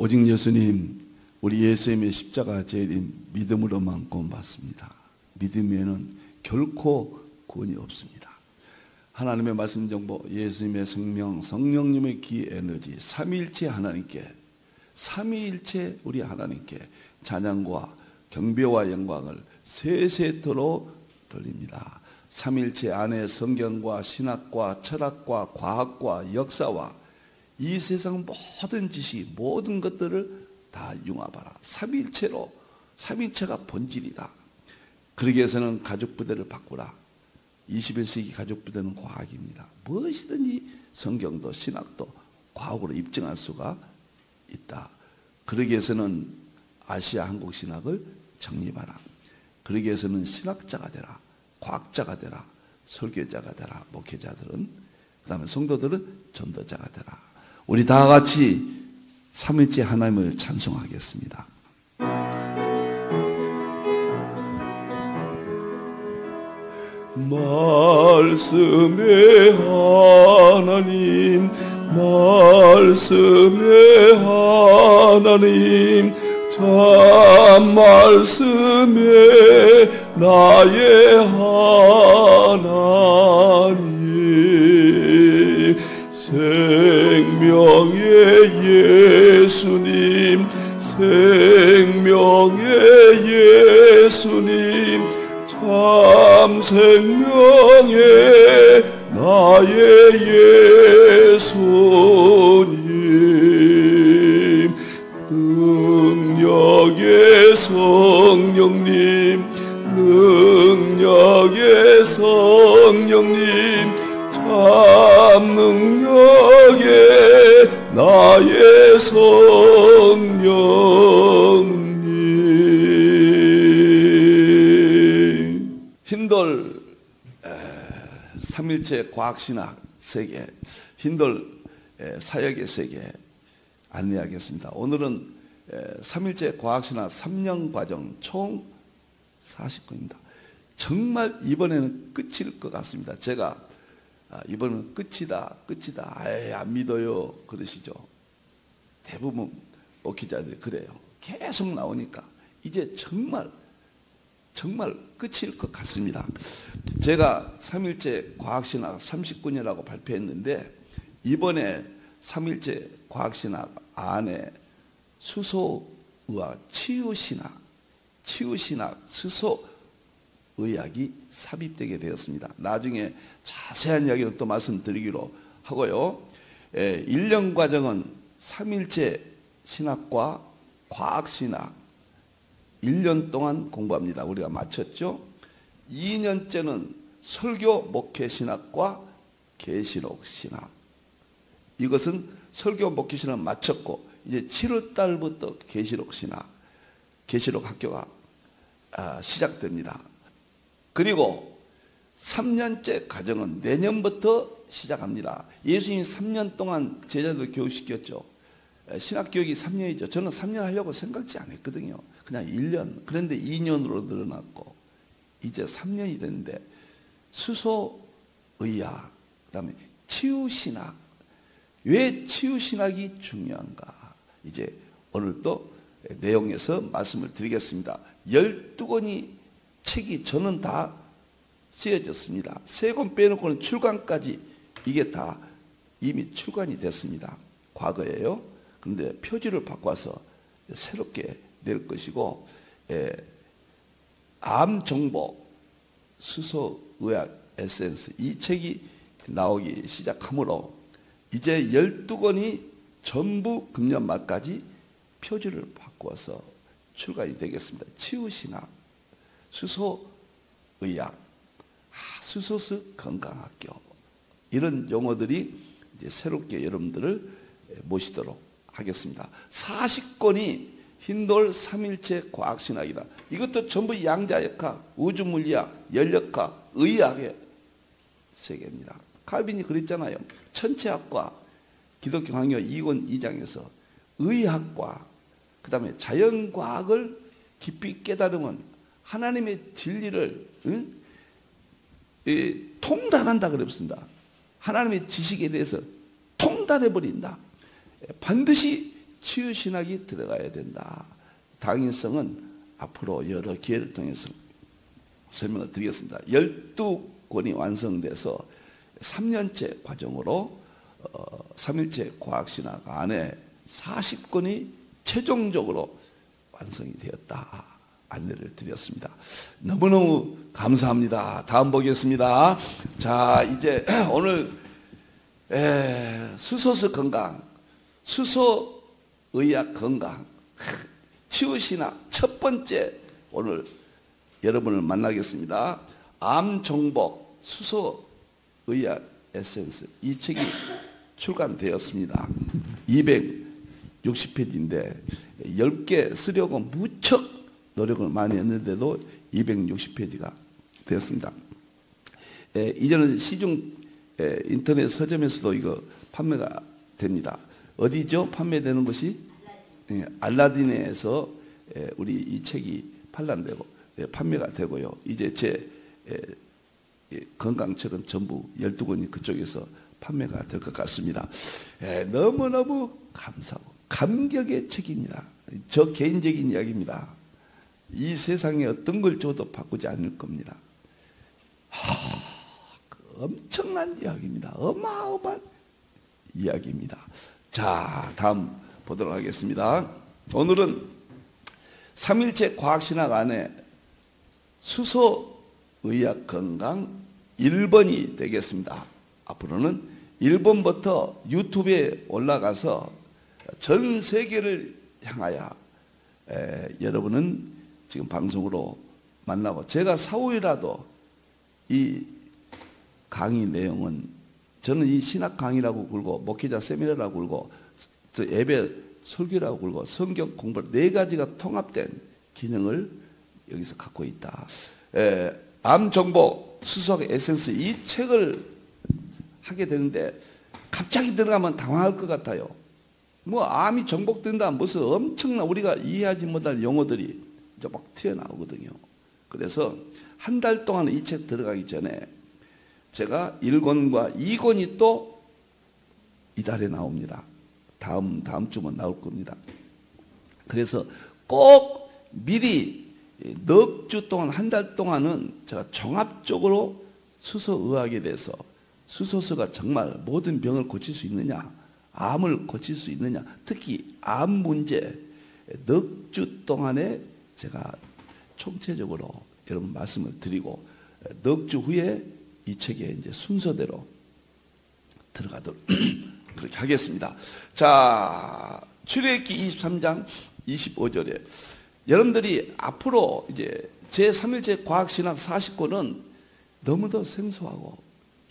오직 예수님, 우리 예수님의 십자가 재림 믿음으로만 구원받습니다. 믿음에는 결코 구원이 없습니다. 하나님의 말씀 정보, 예수님의 생명, 성령님의 기 에너지, 삼위일체 하나님께, 삼위일체 우리 하나님께 찬양과 경배와 영광을 세세토록 돌립니다. 삼위일체 안에 성경과 신학과 철학과 과학과 역사와 이 세상 모든 지식, 모든 것들을 다 융합하라. 삼위일체로, 삼위일체가 본질이다. 그러기 위해서는 가족부대를 바꾸라. 21세기 가족부대는 과학입니다. 무엇이든지 성경도 신학도 과학으로 입증할 수가 있다. 그러기 위해서는 아시아 한국 신학을 정립하라. 그러기 위해서는 신학자가 되라. 과학자가 되라. 설교자가 되라. 목회자들은, 그 다음에 성도들은 전도자가 되라. 우리 다 같이 삼위일체 하나님을 찬송하겠습니다. 말씀의 하나님, 말씀의 하나님, 참 말씀의 나의 하나님, 생명의 예수님, 생명의 예수님, 참 생명의 나의 예수님, 능력의 성령님, 능력의 성령님, 참 능력의 나의 성령님. 힌돌 삼일체 과학신학 세계, 힌돌 사역의 세계 안내하겠습니다. 오늘은 삼일체 과학신학 3년 과정 총 40권입니다. 정말 이번에는 끝일 것 같습니다. 제가 이번에는 끝이다, 아예 안 믿어요 그러시죠. 대부분 목회자들이 그래요. 계속 나오니까 이제 정말 끝일 것 같습니다. 제가 삼일체 과학신학 39년이라고 발표했는데 이번에 삼일체 과학신학 안에 수소의학, 치유신학, 수소의학이 삽입되게 되었습니다. 나중에 자세한 이야기를 또 말씀드리기로 하고요. 1년 과정은 삼일체 신학과 과학신학 1년 동안 공부합니다. 우리가 마쳤죠. 2년째는 설교 목회신학과 계시록신학. 이것은 설교 목회신학 마쳤고 이제 7월 달부터 계시록신학, 계시록 학교가 시작됩니다. 그리고 3년째 과정은 내년부터 시작합니다. 예수님이 3년 동안 제자들 교육시켰죠. 신학교육이 3년이죠. 저는 3년 하려고 생각지 않았거든요. 그냥 1년. 그런데 2년으로 늘어났고 이제 3년이 됐는데 수소의학, 그 다음에 치유신학. 왜 치유신학이 중요한가? 이제 오늘 또 내용에서 말씀을 드리겠습니다. 12권이 책이 저는 다 쓰여졌습니다. 3권 빼놓고는 출간까지 이게 다 이미 출간이 됐습니다. 과거에요. 그런데 표지를 바꿔서 새롭게 낼 것이고, 암정보, 수소의학 에센스 이 책이 나오기 시작하므로 이제 12권이 전부 금년 말까지 표지를 바꿔서 출간이 되겠습니다. 치유신학, 수소의학, 수소스 건강학교 이런 용어들이 이제 새롭게 여러분들을 모시도록 하겠습니다. 40권이 힌돌 삼일체 과학신학이다. 이것도 전부 양자역학, 우주물리학, 연력학, 의학의 세계입니다. 칼빈이 그랬잖아요. 천체학과 기독교 강요 2권 2장에서 의학과 그 다음에 자연과학을 깊이 깨달으면 하나님의 진리를 통달한다 그랬습니다. 하나님의 지식에 대해서 통달해버린다. 반드시 치유신학이 들어가야 된다. 당위성은 앞으로 여러 기회를 통해서 설명을 드리겠습니다. 12권이 완성돼서 3년째 과정으로 3일째 과학신학 안에 40권이 최종적으로 완성이 되었다. 안내를 드렸습니다. 너무너무 감사합니다. 다음 보겠습니다. 자, 이제 오늘 수소수 건강, 수소의학 건강, 치유신학 첫 번째 오늘 여러분을 만나겠습니다. 암정복 수소의학 에센스 이 책이 출간되었습니다. 260페이지인데 10개 쓰려고 무척 노력을 많이 했는데도 260페이지가 되었습니다. 이제는 시중 인터넷 서점에서도 이거 판매가 됩니다. 어디죠? 판매되는 것이? 알라딘에서 우리 이 책이 판매되고 판매가 되고요. 이제 제 건강책은 전부 12권이 그쪽에서 판매가 될 것 같습니다. 너무너무 감사하고 감격의 책입니다. 저 개인적인 이야기입니다. 이 세상에 어떤 걸 줘도 바꾸지 않을 겁니다. 엄청난 이야기입니다. 어마어마한 이야기입니다. 자, 다음 보도록 하겠습니다. 오늘은 3일째 과학신학 안에 수소의학 건강 1번이 되겠습니다. 앞으로는 1번부터 유튜브에 올라가서 전 세계를 향하여 여러분은 지금 방송으로 만나고 제가 사후이라도 이 강의 내용은 저는 이 신학 강의라고 불고 목회자 세미나라고 불고 또 예배 설교라고 불고 성경 공부 4가지가 통합된 기능을 여기서 갖고 있다. 암정복 수소 에센스 이 책을 하게 되는데 갑자기 들어가면 당황할 것 같아요. 뭐 암이 정복된다 무슨 엄청난 우리가 이해하지 못할 용어들이 이제 막 튀어나오거든요. 그래서 한 달 동안 이 책 들어가기 전에 제가 1권과 2권이 또 이달에 나옵니다. 다음 주면 나올 겁니다. 그래서 꼭 미리 넉 주 동안 한 달 동안은 제가 종합적으로 수소의학에 대해서 수소수가 정말 모든 병을 고칠 수 있느냐, 암을 고칠 수 있느냐, 특히 암 문제 넉 주 동안에 제가 총체적으로 여러분 말씀을 드리고 넉 주 후에 이 책에 이제 순서대로 들어가도록 그렇게 하겠습니다. 자, 출애굽기 23장 25절에 여러분들이 앞으로 이제 제3일째 과학신학 40권은 너무도 생소하고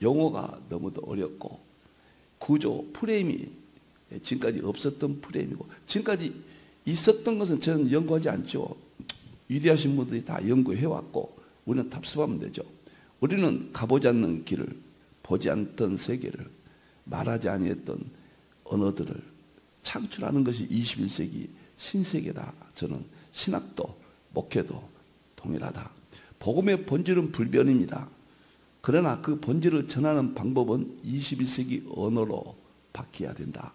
용어가 너무도 어렵고 구조, 프레임이 지금까지 없었던 프레임이고 지금까지 있었던 것은 저는 연구하지 않죠. 위대하신 분들이 다 연구해왔고 우리는 답습하면 되죠. 우리는 가보지 않는 길을 보지 않던 세계를 말하지 아니했던 언어들을 창출하는 것이 21세기 신세계다. 저는 신학도 목회도 동일하다. 복음의 본질은 불변입니다. 그러나 그 본질을 전하는 방법은 21세기 언어로 바뀌어야 된다.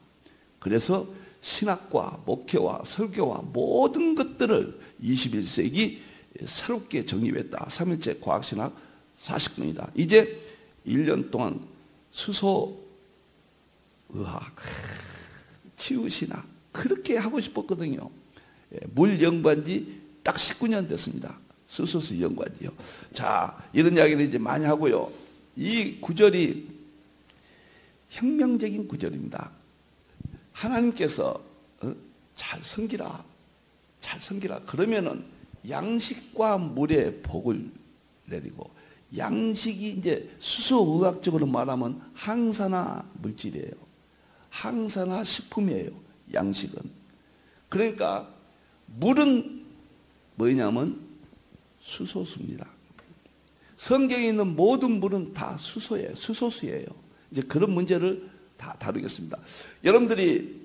그래서 신학과 목회와 설교와 모든 것들을 21세기 새롭게 정립했다. 3일째 과학신학 40권이다. 이제 1년 동안 수소의학, 치유신학 그렇게 하고 싶었거든요. 물 연구한 지 딱 19년 됐습니다. 수소수 연구한 지요. 자, 이런 이야기를 이제 많이 하고요. 이 구절이 혁명적인 구절입니다. 하나님께서 잘 섬기라, 잘 섬기라. 그러면은 양식과 물의 복을 내리고 양식이 이제 수소의학적으로 말하면 항산화 물질이에요. 항산화 식품이에요. 양식은. 그러니까 물은 뭐냐면 수소수입니다. 성경에 있는 모든 물은 다 수소예요. 수소수예요. 이제 그런 문제를 다 다루겠습니다. 여러분들이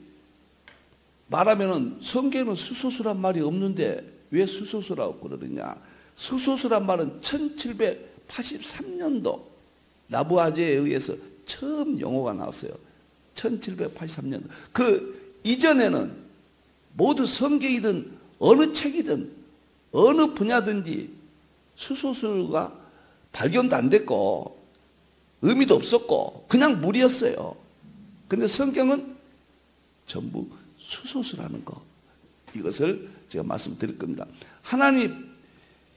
말하면은 성경에는 수소수란 말이 없는데 왜 수소수라고 그러느냐? 수소수란 말은 1783년도 라부아제에 의해서 처음 용어가 나왔어요. 1783년도. 그 이전에는 모두 성경이든 어느 책이든 어느 분야든지 수소수가 발견도 안 됐고 의미도 없었고 그냥 물이었어요. 근데 성경은 전부 수소수라는 거, 이것을 제가 말씀드릴 겁니다. 하나님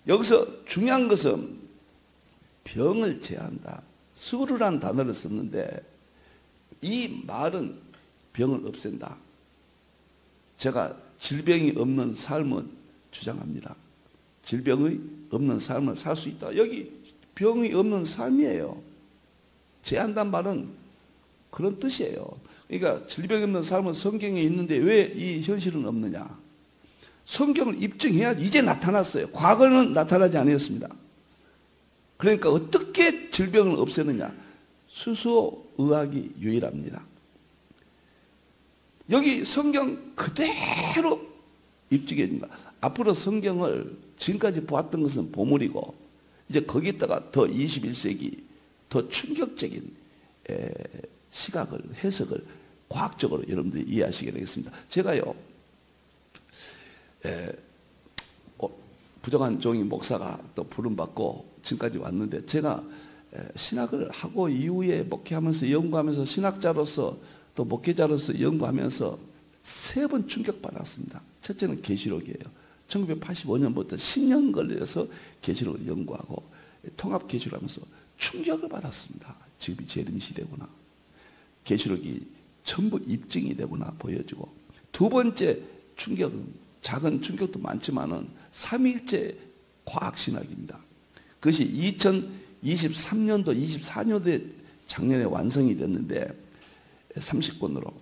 여기서 중요한 것은 병을 제한다. 수르라는 단어를 썼는데 이 말은 병을 없앤다. 제가 질병이 없는 삶을 주장합니다. 질병이 없는 삶을 살 수 있다. 여기 병이 없는 삶이에요. 제한단 말은 그런 뜻이에요. 그러니까 질병이 없는 삶은 성경에 있는데 왜 이 현실은 없느냐? 성경을 입증해야지. 이제 나타났어요. 과거는 나타나지 않았습니다. 그러니까 어떻게 질병을 없애느냐? 수소의학이 유일합니다. 여기 성경 그대로 입증해 줍니다. 앞으로 성경을 지금까지 보았던 것은 보물이고 이제 거기다가 더 21세기 더 충격적인 시각을, 해석을 과학적으로 여러분들이 이해하시게 되겠습니다. 제가요, 부정한 종이 목사가 또 부름받고 지금까지 왔는데 제가 신학을 하고 이후에 목회하면서 연구하면서 신학자로서 또 목회자로서 연구하면서 3번 충격받았습니다. 첫째는 계시록이에요. 1985년부터 10년 걸려서 계시록을 연구하고 통합 계시를 하면서 충격을 받았습니다. 지금이 재림 시대구나. 계시록이 전부 입증이 되구나 보여주고, 두 번째 충격은 작은 충격도 많지만은 삼위일체 과학신학입니다. 그것이 2023년도 24년도에 작년에 완성이 됐는데 30권으로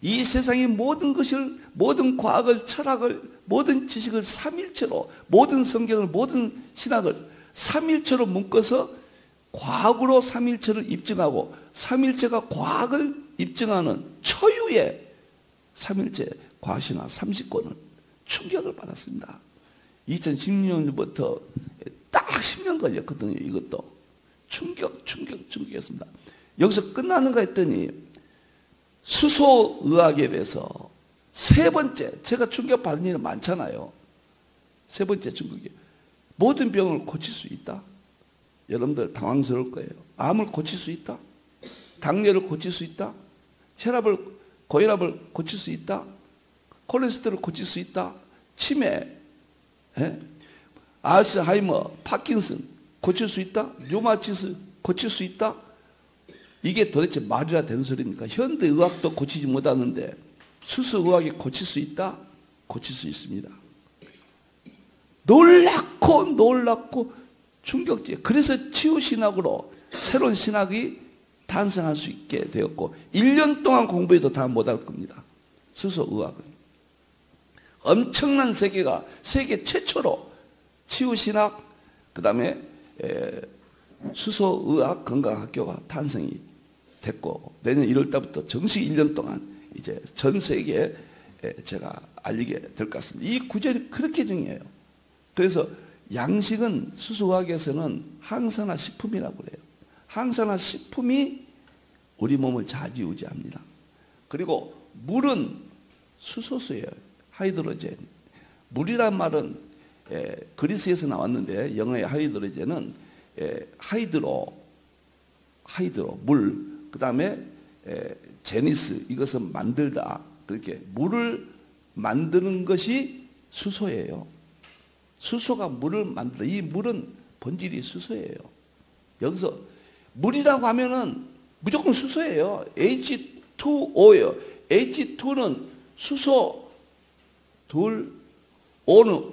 이 세상의 모든 것을, 모든 과학을, 철학을, 모든 지식을 삼일체로, 모든 성경을, 모든 신학을 삼일체로 묶어서 과학으로 삼일체를 입증하고 삼일체가 과학을 입증하는 초유의 삼일체 과학신학 30권을 충격을 받았습니다. 2016년부터 딱 10년 걸렸거든요. 이것도 충격이었습니다. 여기서 끝나는가 했더니 수소의학에 대해서 3번째, 제가 충격받은 일은 많잖아요. 3번째 충격이 모든 병을 고칠 수 있다. 여러분들 당황스러울 거예요. 암을 고칠 수 있다. 당뇨를 고칠 수 있다. 혈압을, 고혈압을 고칠 수 있다. 콜레스테롤을 고칠 수 있다. 치매, 알츠하이머, 파킨슨 고칠 수 있다. 류마티스 고칠 수 있다. 이게 도대체 말이라 되는 소리입니까? 현대의학도 고치지 못하는데 수소의학이 고칠 수 있다? 고칠 수 있습니다. 놀랍고 충격적. 그래서 치유신학으로 새로운 신학이 탄생할 수 있게 되었고 1년 동안 공부해도 다 못할 겁니다. 수소의학은 엄청난 세계가 세계 최초로 치유신학, 그 다음에 수소의학 건강학교가 탄생이 됐고 내년 1월 달부터 정식 1년 동안 이제 전 세계에 제가 알리게 될 것 같습니다. 이 구절이 그렇게 중요해요. 그래서 양식은 수소의학에서는 항산화 식품이라고 그래요. 항산화 식품이 우리 몸을 좌지우지합니다. 그리고 물은 수소수예요. 하이드로젠. 물이란 말은 그리스에서 나왔는데 영어의 하이드로젠은 하이드로 물, 그 다음에 제니스, 이것은 만들다. 그렇게 물을 만드는 것이 수소예요. 수소가 물을 만들다. 이 물은 본질이 수소예요. 여기서 물이라고 하면은 무조건 수소예요. H2O예요. H2는 수소 둘, O는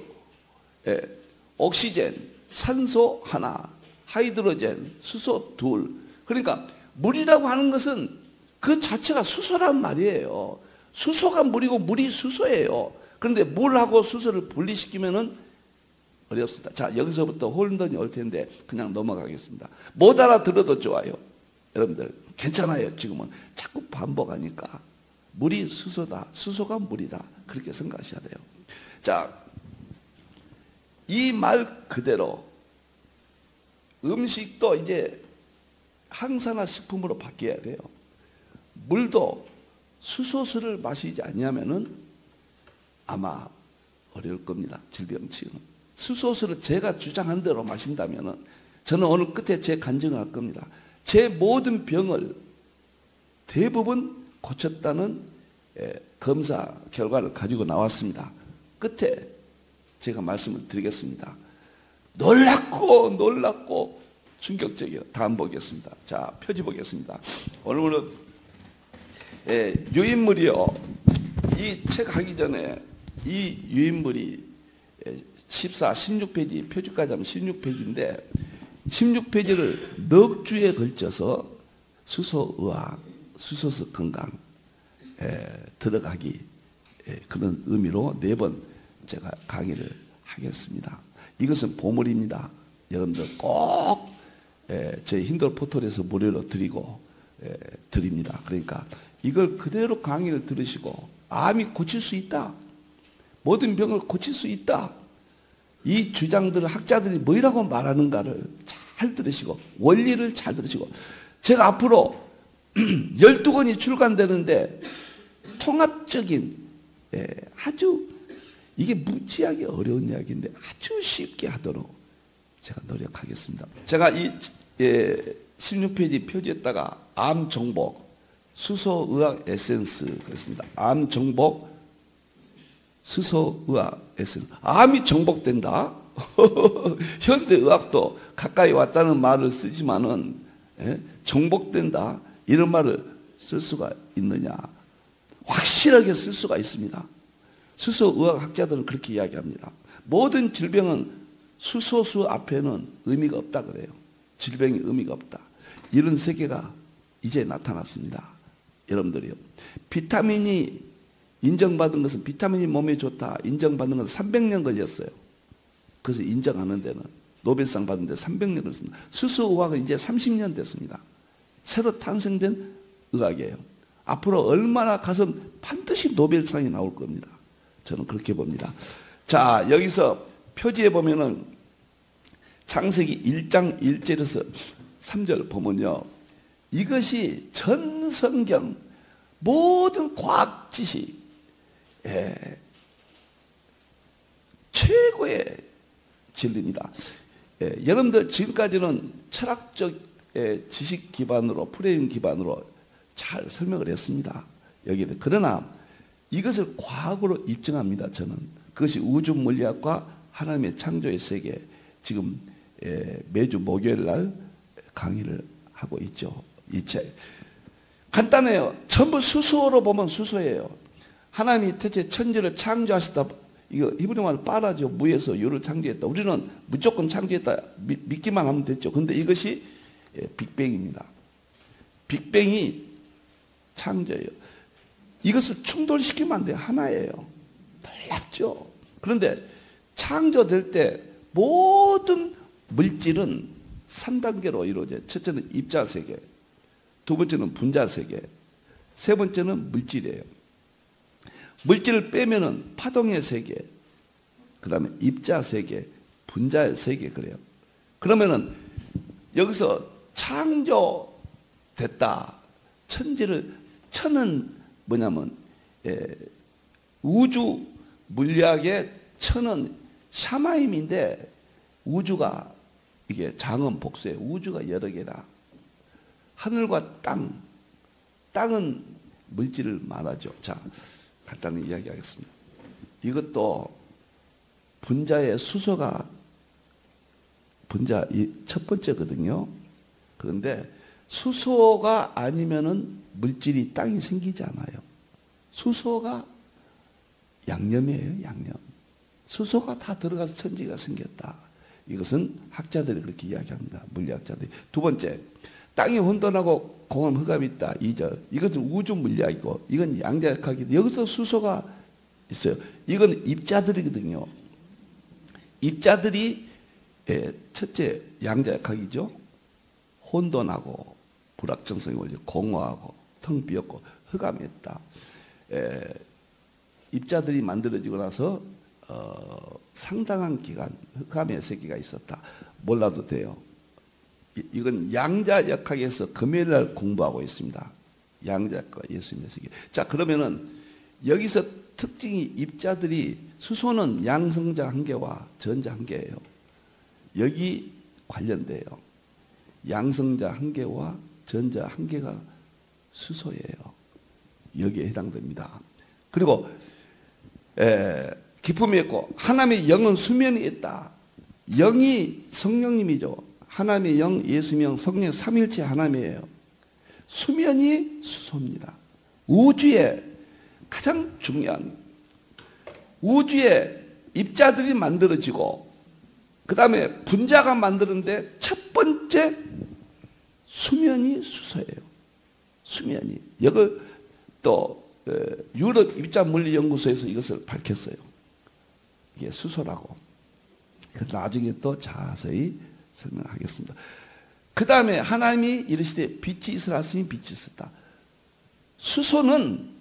옥시젠, 산소 하나, 하이드로젠, 수소 둘. 그러니까 물이라고 하는 것은 그 자체가 수소란 말이에요. 수소가 물이고 물이 수소예요. 그런데 물하고 수소를 분리시키면은 어렵습니다. 자, 여기서부터 혼돈이 올 텐데 그냥 넘어가겠습니다. 못 알아들어도 좋아요. 여러분들 괜찮아요. 지금은 자꾸 반복하니까 물이 수소다, 수소가 물이다, 그렇게 생각하셔야 돼요. 자, 이 말 그대로 음식도 이제 항산화 식품으로 바뀌어야 돼요. 물도 수소수를 마시지 않냐면은 아마 어려울 겁니다. 질병 치유는. 수소수를 제가 주장한 대로 마신다면 저는 오늘 끝에 제 간증을 할 겁니다. 제 모든 병을 대부분 고쳤다는 검사 결과를 가지고 나왔습니다. 끝에 제가 말씀을 드리겠습니다. 놀랍고 충격적이에요. 다음 보겠습니다. 자, 표지 보겠습니다. 오늘은 유인물이요. 이 책 하기 전에 이 유인물이 14, 16페이지, 표지까지 하면 16페이지인데 16페이지를 넉 주에 걸쳐서 수소의학, 수소수 건강 들어가기 그런 의미로 4번 제가 강의를 하겠습니다. 이것은 보물입니다. 여러분들 꼭 저희 힌돌 포털에서 무료로 드리고 드립니다. 그러니까 이걸 그대로 강의를 들으시고 암이 고칠 수 있다. 모든 병을 고칠 수 있다. 이 주장들을 학자들이 뭐라고 말하는가를 잘 들으시고 원리를 잘 들으시고 제가 앞으로 12권이 출간되는데 통합적인 아주 이게 무지하게 어려운 이야기인데 아주 쉽게 하도록 제가 노력하겠습니다. 제가 이 16페이지 표지에다가 암 정복 수소의학 에센스 그랬습니다. 암 정복 수소의학 에센스. 암이 정복된다. 현대의학도 가까이 왔다는 말을 쓰지만은 정복된다 이런 말을 쓸 수가 있느냐? 확실하게 쓸 수가 있습니다. 수소의학 학자들은 그렇게 이야기합니다. 모든 질병은 수소수 앞에는 의미가 없다 그래요. 질병이 의미가 없다. 이런 세계가 이제 나타났습니다. 여러분들이요. 비타민이 인정받은 것은 비타민이 몸에 좋다 인정받는 것은 300년 걸렸어요. 그래서 인정하는 데는 노벨상 받은 데 300년 걸렸습니다. 수소의학은 이제 30년 됐습니다. 새로 탄생된 의학이에요. 앞으로 얼마나 가서 반드시 노벨상이 나올 겁니다. 저는 그렇게 봅니다. 자, 여기서 표지에 보면은 창세기 1장 1절에서 3절 보면요. 이것이 전 성경 모든 과학 지식 최고의 진리입니다. 여러분들 지금까지는 철학적 지식 기반으로 프레임 기반으로 잘 설명을 했습니다. 여기에 그러나 이것을 과학으로 입증합니다. 저는 그것이 우주 물리학과 하나님의 창조의 세계 지금 매주 목요일 날 강의를 하고 있죠. 이 책 간단해요. 전부 수소로 보면 수소예요. 하나님이 대체 천지를 창조하셨다. 이거 히브리말 빠라죠. 무에서 유를 창조했다. 우리는 무조건 창조했다 믿기만 하면 됐죠. 근데 이것이 빅뱅입니다. 빅뱅이 창조예요. 이것을 충돌시키면 안 돼요. 하나예요. 놀랍죠. 그런데 창조될 때 모든 물질은 3단계로 이루어져요. 첫째는 입자세계, 두 번째는 분자세계, 세 번째는 물질이에요. 물질을 빼면은 파동의 세계, 그 다음에 입자세계, 분자의 세계 그래요. 그러면은 여기서 창조됐다. 천은 뭐냐면 우주 물리학의 천은 샤마임인데 우주가 이게 장은 복수예요. 우주가 여러 개다. 하늘과 땅은 물질을 말하죠. 자, 간단히 이야기하겠습니다. 이것도 분자의 수소가 분자 첫 번째거든요. 그런데 수소가 아니면은 물질이 땅이 생기지 않아요. 수소가 양념이에요. 양념. 수소가 다 들어가서 천지가 생겼다. 이것은 학자들이 그렇게 이야기합니다. 물리학자들이. 두 번째, 땅이 혼돈하고 공허한 흑암이 있다. 2절. 이것은 우주 물리학이고 이건 양자역학이고 여기서 수소가 있어요. 이건 입자들이거든요. 입자들이 첫째 양자역학이죠. 혼돈하고 불확정성이 원리 공허하고 텅 비었고 흑암이 있다. 입자들이 만들어지고 나서 상당한 기간 흑암의 세계가 있었다. 몰라도 돼요. 이건 양자역학에서 금요일 날 공부하고 있습니다. 양자역학 예수님의 세계. 자, 그러면은 여기서 특징이 입자들이 수소는 양성자 한 개와 전자 한 개예요. 여기 관련돼요. 양성자 한 개와 전자 한 개가 수소예요. 여기에 해당됩니다. 그리고 기품이 있고 하나님의 영은 수면이 있다. 영이 성령님이죠. 하나님의 영, 예수명, 성령 삼일체 하나님이에요. 수면이 수소입니다. 우주에 가장 중요한 우주에 입자들이 만들어지고 그 다음에 분자가 만드는데 첫 번째 수면이 수소예요. 수면이. 이걸 또 유럽 입자물리연구소에서 이것을 밝혔어요. 이게 수소라고. 나중에 또 자세히 설명하겠습니다. 그 다음에 하나님이 이르시되 빛이 있으라 하시니 빛이 있었다. 수소는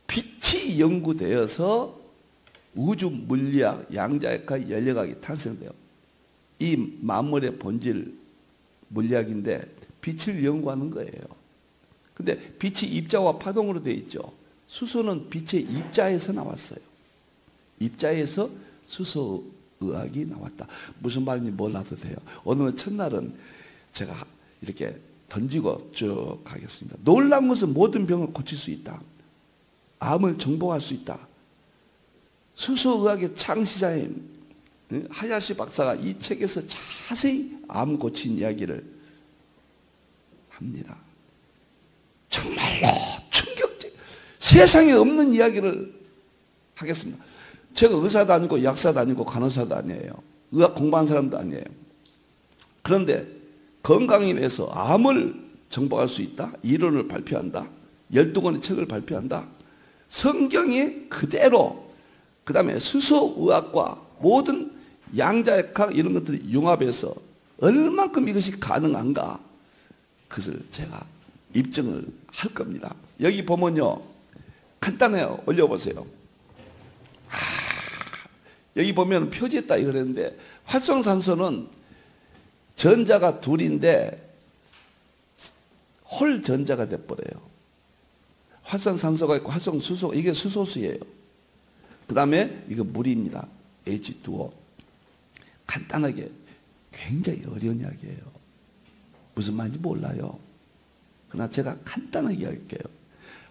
빛이 연구되어서 우주 물리학, 양자역학, 연력학이 탄생돼요. 이 만물의 본질 물리학인데 빛을 연구하는 거예요. 근데 빛이 입자와 파동으로 되어 있죠. 수소는 빛의 입자에서 나왔어요. 입자에서 수소의학이 나왔다. 무슨 말인지 몰라도 돼요. 오늘 첫날은 제가 이렇게 던지고 쭉 가겠습니다. 놀라운 것은 모든 병을 고칠 수 있다. 암을 정복할 수 있다. 수소의학의 창시자인 하야시 박사가 이 책에서 자세히 암 고친 이야기를 합니다. 정말로 충격적, 세상에 없는 이야기를 하겠습니다. 제가 의사도 아니고 약사도 아니고 간호사도 아니에요. 의학 공부한 사람도 아니에요. 그런데 건강에 대해서 암을 정복할 수 있다. 이론을 발표한다. 12권의 책을 발표한다. 성경이 그대로 그 다음에 수소의학과 모든 양자역학 이런 것들이 융합해서 얼만큼 이것이 가능한가 그것을 제가 입증을 할 겁니다. 여기 보면요 간단해요. 올려보세요. 여기 보면 표지했다 이랬는데 활성산소는 전자가 둘인데 홀 전자가 돼버려요. 활성산소가 있고 활성수소, 이게 수소수예요. 그 다음에 이거 물입니다. H2O. 간단하게 굉장히 어려운 이야기예요. 무슨 말인지 몰라요. 그러나 제가 간단하게 할게요.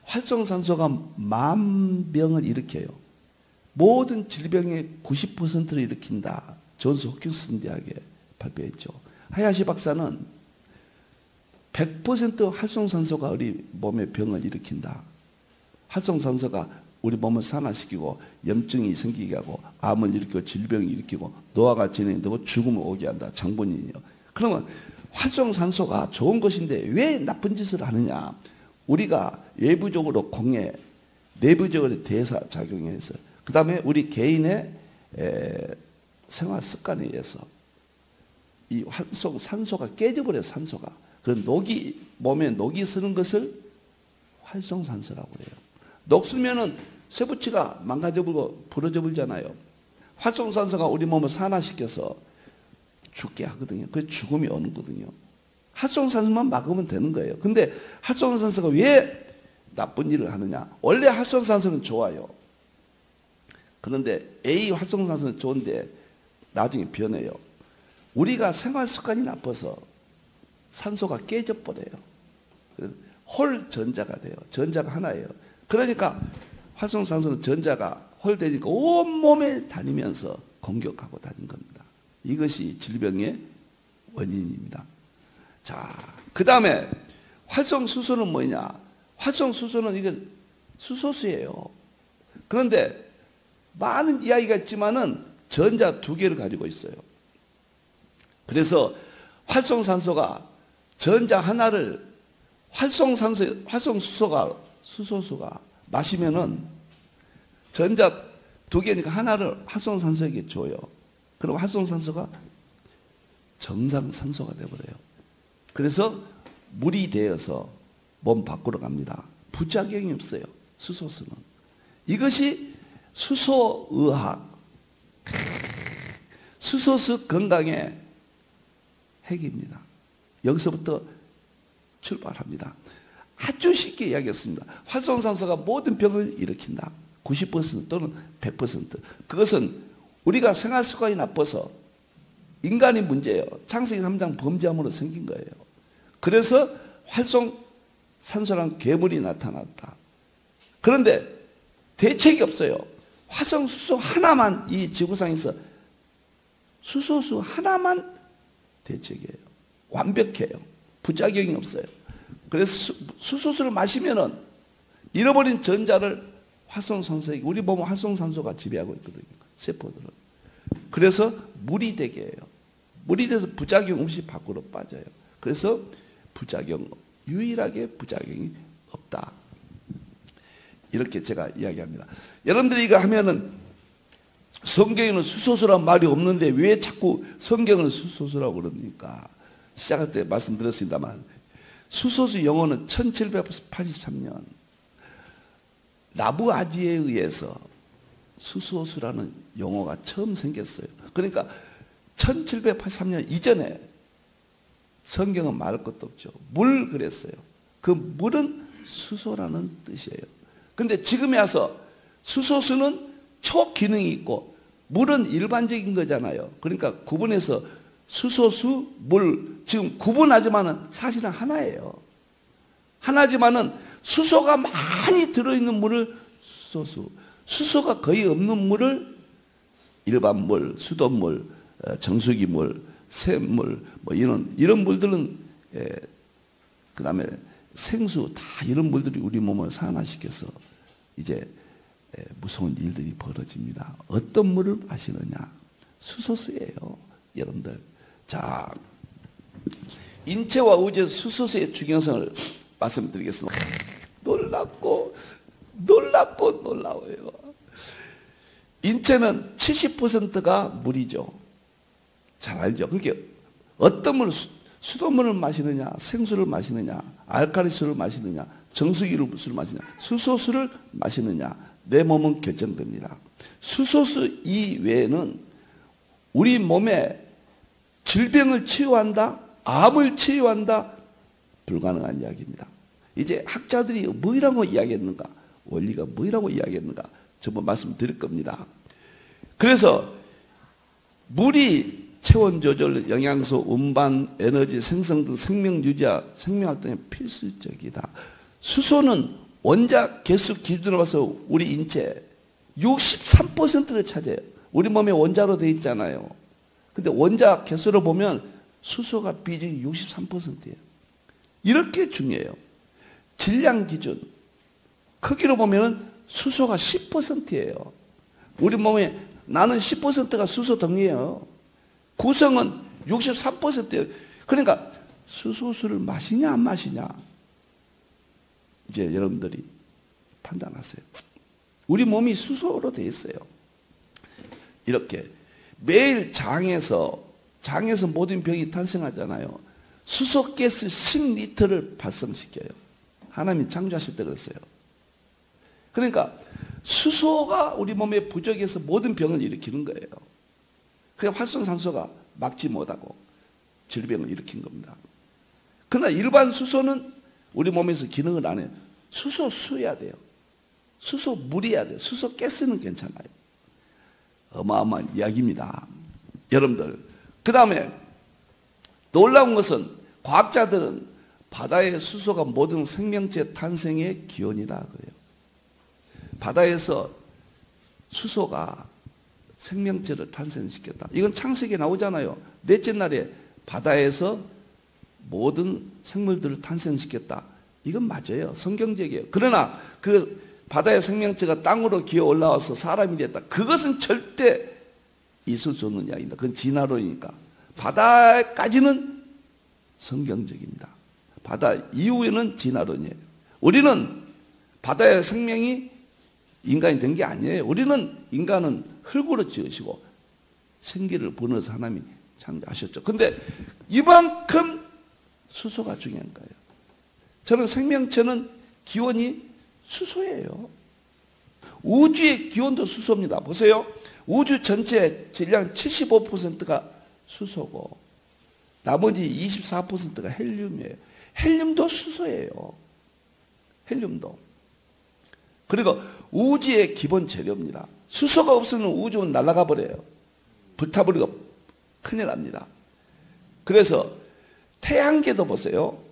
활성산소가 만병을 일으켜요. 모든 질병의 90%를 일으킨다. 존스 홉킨슨 대학에 발표했죠. 하야시 박사는 100% 활성산소가 우리 몸의 병을 일으킨다. 활성산소가 우리 몸을 산화시키고 염증이 생기게 하고 암을 일으키고 질병을 일으키고 노화가 진행되고 죽음을 오게 한다. 장본인이요. 그러면 활성산소가 좋은 것인데 왜 나쁜 짓을 하느냐. 우리가 외부적으로 공해, 내부적으로 대사작용해서 그 다음에 우리 개인의 생활 습관에 의해서 이 활성산소가 깨져버려요. 산소가. 그 몸에 녹이 쓰는 것을 활성산소라고 해요. 녹슬면은 쇠붙이가 망가져버리고 부러져버리잖아요. 활성산소가 우리 몸을 산화시켜서 죽게 하거든요. 그래서 죽음이 오는 거거든요. 활성산소만 막으면 되는 거예요. 근데 활성산소가 왜 나쁜 일을 하느냐. 원래 활성산소는 좋아요. 그런데 A 활성산소는 좋은데 나중에 변해요. 우리가 생활 습관이 나빠서 산소가 깨져버려요. 그래서 홀 전자가 돼요. 전자가 하나예요. 그러니까 활성산소는 전자가 홀 되니까 온몸에 다니면서 공격하고 다닌 겁니다. 이것이 질병의 원인입니다. 자, 그 다음에 활성수소는 뭐냐? 활성수소는 이게 수소수예요. 그런데 많은 이야기가 있지만은 전자 두 개를 가지고 있어요. 그래서 활성산소가 전자 하나를 활성수소가 마시면은 전자 두 개니까 하나를 활성산소에게 줘요. 그럼 활성산소가 정상산소가 되어버려요. 그래서 물이 되어서 몸 밖으로 갑니다. 부작용이 없어요. 수소수는. 이것이 수소의학, 수소수 건강의 핵입니다. 여기서부터 출발합니다. 아주 쉽게 이야기했습니다. 활성산소가 모든 병을 일으킨다. 90% 또는 100%. 그것은 우리가 생활 습관이 나빠서 인간이 문제예요. 창세기 3장 범죄함으로 생긴 거예요. 그래서 활성산소란 괴물이 나타났다. 그런데 대책이 없어요. 화성수소 하나만 이 지구상에서 수소수 하나만 대책이에요. 완벽해요. 부작용이 없어요. 그래서 수소수를 마시면은 잃어버린 전자를 활성산소에, 우리 몸은 활성산소가 지배하고 있거든요. 세포들은. 그래서 물이 되게 해요. 물이 돼서 부작용 없이 밖으로 빠져요. 그래서 유일하게 부작용이 없다. 이렇게 제가 이야기합니다. 여러분들이 이거 하면은 성경에는 수소수란 말이 없는데 왜 자꾸 성경을 수소수라고 그럽니까? 시작할 때 말씀드렸습니다만 수소수 영어는 1783년 라부아지에 의해서 수소수라는 용어가 처음 생겼어요. 그러니까 1783년 이전에 성경은 말할 것도 없죠. 물 그랬어요. 그 물은 수소라는 뜻이에요. 근데 지금에 와서 수소수는 초기능이 있고 물은 일반적인 거잖아요. 그러니까 구분해서 수소수, 물 지금 구분하지만은 사실은 하나예요. 하나지만은 수소가 많이 들어있는 물을 수소수, 수소가 거의 없는 물을 일반물, 수돗물, 정수기물, 샘물 뭐 이런 물들은 그 다음에 생수 다 이런 물들이 우리 몸을 산화시켜서 이제 무서운 일들이 벌어집니다. 어떤 물을 마시느냐? 수소수예요. 여러분들. 자, 인체와 우주의 수소수의 중요성을 말씀드리겠습니다. 놀랍고 놀라워요. 인체는 70%가 물이죠. 잘 알죠? 그게 어떤 물을 수돗물을 마시느냐, 생수를 마시느냐, 알칼리수를 마시느냐, 정수기를 마시느냐, 수소수를 마시느냐, 내 몸은 결정됩니다. 수소수 이외에는 우리 몸에 질병을 치유한다, 암을 치유한다, 불가능한 이야기입니다. 이제 학자들이 뭐라고 이야기했는가, 원리가 뭐라고 이야기했는가, 전부 말씀드릴 겁니다. 그래서 물이 체온 조절, 영양소, 운반, 에너지 생성 등 생명 유지와 생명 활동에 필수적이다. 수소는 원자 개수 기준으로 봐서 우리 인체 63%를 차지해요. 우리 몸에 원자로 되어 있잖아요. 근데 원자 개수로 보면 수소가 비중이 63%예요. 이렇게 중요해요. 질량 기준, 크기로 보면 수소가 10%예요. 우리 몸에 나는 10%가 수소 덩이에요. 구성은 63%예요. 그러니까 수소수를 마시냐 안 마시냐 이제 여러분들이 판단하세요. 우리 몸이 수소로 되어 있어요. 이렇게 매일 장에서 모든 병이 탄생하잖아요. 수소가스 10리터를 발생시켜요. 하나님이 창조하실 때 그랬어요. 그러니까 수소가 우리 몸에 부족해서 모든 병을 일으키는 거예요. 그래서 활성산소가 막지 못하고 질병을 일으킨 겁니다. 그러나 일반 수소는 우리 몸에서 기능을 안 해요. 수소수여야 돼요. 수소물이어야 돼요. 수소가스는 괜찮아요. 어마어마한 이야기입니다. 여러분들. 그 다음에 놀라운 것은 과학자들은 바다의 수소가 모든 생명체 탄생의 기원이다 그래요. 바다에서 수소가 생명체를 탄생시켰다. 이건 창세기에 나오잖아요. 넷째 날에 바다에서 모든 생물들을 탄생시켰다. 이건 맞아요. 성경적이에요. 그러나 그 바다의 생명체가 땅으로 기어 올라와서 사람이 됐다. 그것은 절대 있을 수 없는 이야기입니다. 그건 진화론이니까. 바다까지는 성경적입니다. 바다 이후에는 진화론이에요. 우리는 바다의 생명이 인간이 된 게 아니에요. 우리는 인간은 흙으로 지으시고 생기를 번어서 하나님이 창조하셨죠. 근데 이만큼 수소가 중요한 거예요. 저는 생명체는 기원이 수소예요. 우주의 기원도 수소입니다. 보세요. 우주 전체 질량 75%가 수소고 나머지 24%가 헬륨이에요. 헬륨도 수소예요. 헬륨도. 그리고 우주의 기본 재료입니다. 수소가 없으면 우주는 날아가 버려요. 불타버리고 큰일 납니다. 그래서 태양계도 보세요.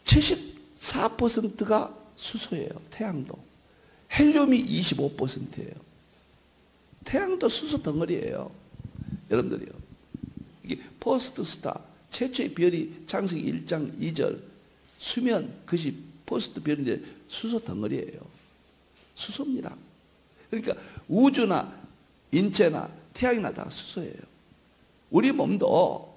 74%가 수소예요. 태양도. 헬륨이 25%예요. 태양도 수소 덩어리예요. 여러분들이요. 이게 퍼스트 스타, 최초의 별이 창세기 1장 2절, 수면, 그것이 퍼스트 별인데 수소 덩어리예요. 수소입니다. 그러니까 우주나 인체나 태양이나 다 수소예요. 우리 몸도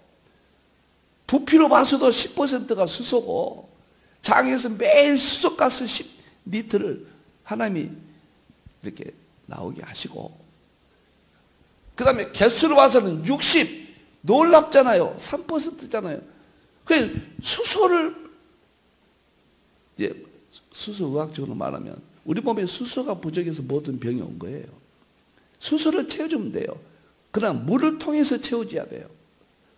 부피로 봐서도 10%가 수소고, 장에서 매일 수소가스 10리터를 하나님이 이렇게 나오게 하시고, 그 다음에 개수로 봐서는 60, 놀랍잖아요. 3%잖아요. 그 수소를, 이제 수소의학적으로 말하면 우리 몸에 수소가 부족해서 모든 병이 온 거예요. 수소를 채워주면 돼요. 그러나 물을 통해서 채워줘야 돼요.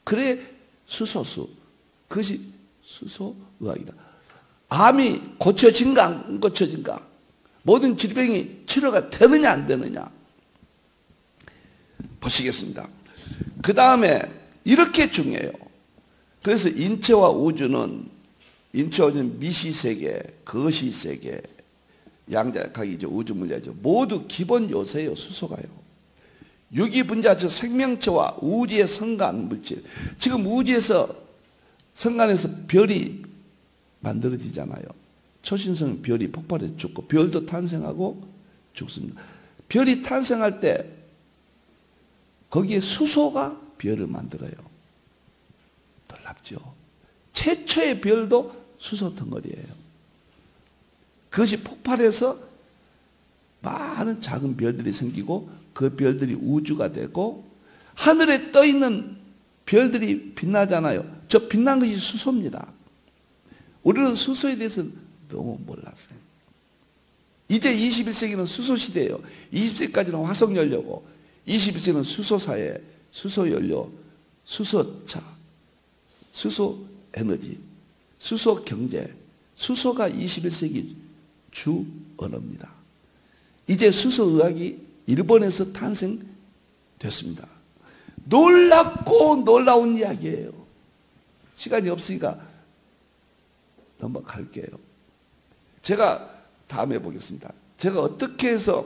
그래 수소수, 그것이 수소의학이다. 암이 고쳐진가 안 고쳐진가, 모든 질병이 치료가 되느냐 안 되느냐 보시겠습니다. 그 다음에 이렇게 중요해요. 그래서 인체와 우주는 미시세계, 거시세계, 양자각이죠. 우주물리학이죠. 모두 기본 요소예요. 수소가요. 유기분자, 즉 생명체와 우주의 성간 물질. 지금 우주에서 성간에서 별이 만들어지잖아요. 초신성 별이 폭발해서 죽고, 별도 탄생하고 죽습니다. 별이 탄생할 때 거기에 수소가 별을 만들어요. 놀랍죠. 최초의 별도 수소 덩어리예요. 그것이 폭발해서 많은 작은 별들이 생기고, 그 별들이 우주가 되고, 하늘에 떠 있는 별들이 빛나잖아요. 저 빛난 것이 수소입니다. 우리는 수소에 대해서 너무 몰랐어요. 이제 21세기는 수소 시대예요. 20세기까지는 화석 연료고, 21세기는 수소 사회, 수소 연료, 수소차, 수소 에너지, 수소 경제. 수소가 21세기 주 언어입니다. 이제 수소의학이 일본에서 탄생됐습니다. 놀랍고 놀라운 이야기예요. 시간이 없으니까 넘어갈게요. 제가 다음에 보겠습니다. 제가 어떻게 해서,